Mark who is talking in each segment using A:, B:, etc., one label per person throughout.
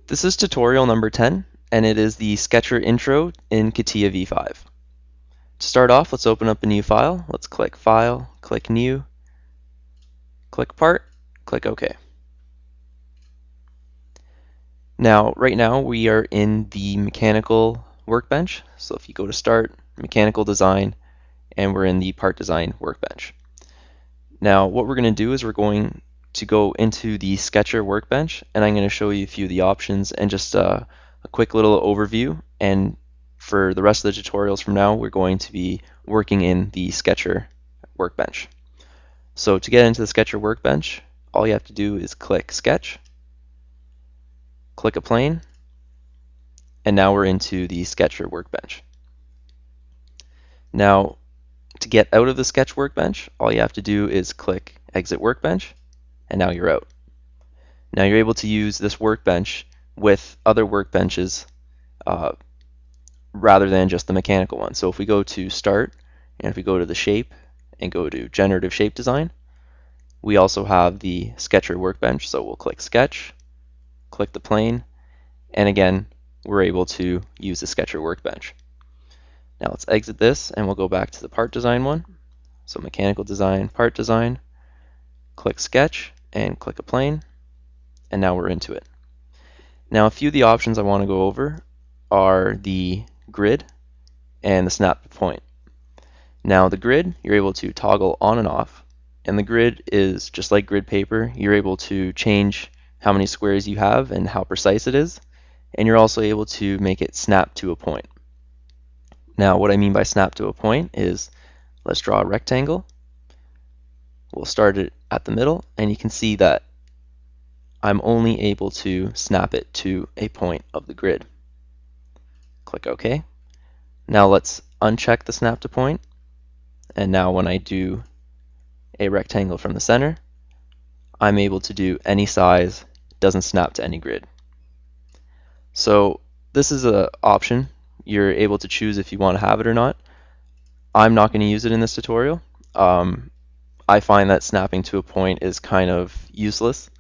A: This is tutorial number 10, and it is the Sketcher intro in CATIA V5. To start off, let's open up a new file. Let's click File, click New, click Part, click OK. Now, right now, we are in the mechanical workbench. So if you go to Start, Mechanical Design, and we're in the Part Design workbench. Now, what we're going to do is we're going to go into the Sketcher workbench, and I'm going to show you a few of the options and just a quick little overview. And for the rest of the tutorials from now, we're going to be working in the Sketcher workbench. So to get into the Sketcher workbench, all you have to do is click Sketch, click a plane, and now we're into the Sketcher workbench. Now, to get out of the Sketch workbench, all you have to do is click Exit Workbench, and now you're out. Now you're able to use this workbench with other workbenches rather than just the mechanical one. So if we go to Start, and if we go to the Shape, and go to Generative Shape Design, we also have the Sketcher workbench. So we'll click Sketch, click the plane, and again, we're able to use the Sketcher workbench. Now let's exit this, and we'll go back to the Part Design one. So Mechanical Design, Part Design, click Sketch, and click a plane, and now we're into it. Now a few of the options I want to go over are the grid and the snap to point. Now the grid, you're able to toggle on and off, and the grid is just like grid paper. You're able to change how many squares you have and how precise it is, and you're also able to make it snap to a point. Now what I mean by snap to a point is, let's draw a rectangle. We'll start it at the middle, and you can see that I'm only able to snap it to a point of the grid. Click OK. Now let's uncheck the snap to point, and now when I do a rectangle from the center, I'm able to do any size, doesn't snap to any grid. So this is an option. You're able to choose if you want to have it or not. I'm not going to use it in this tutorial. I find that snapping to a point is kind of useless.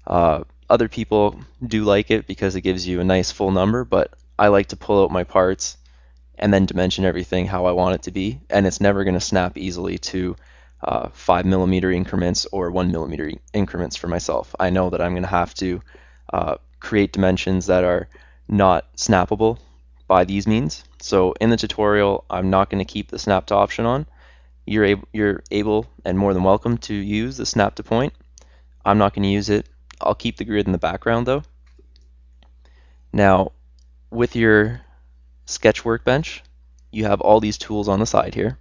A: Other people do like it because it gives you a nice full number, but I like to pull out my parts and then dimension everything how I want it to be, and it's never going to snap easily to 5mm increments or 1mm increments for myself. I know that I'm going to have to create dimensions that are not snappable by these means. So in the tutorial, I'm not going to keep the snap to option on. You're able and more than welcome to use the snap to point. I'm not going to use it. I'll keep the grid in the background though. Now, with your Sketch workbench, you have all these tools on the side here.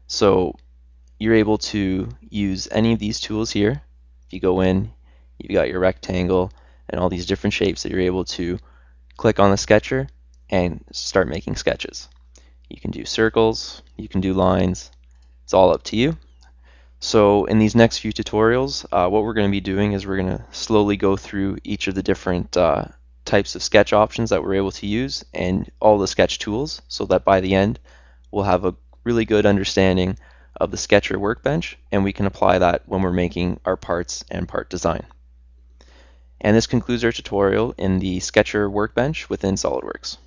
A: So you're able to use any of these tools here. If you go in, you've got your rectangle and all these different shapes that you're able to click on the Sketcher and start making sketches. You can do circles, you can do lines, it's all up to you. So in these next few tutorials, what we're going to be doing is we're going to slowly go through each of the different types of sketch options that we're able to use and all the sketch tools, so that by the end we'll have a really good understanding of the Sketcher workbench, and we can apply that when we're making our parts and part design. And this concludes our tutorial in the Sketcher workbench within SOLIDWORKS.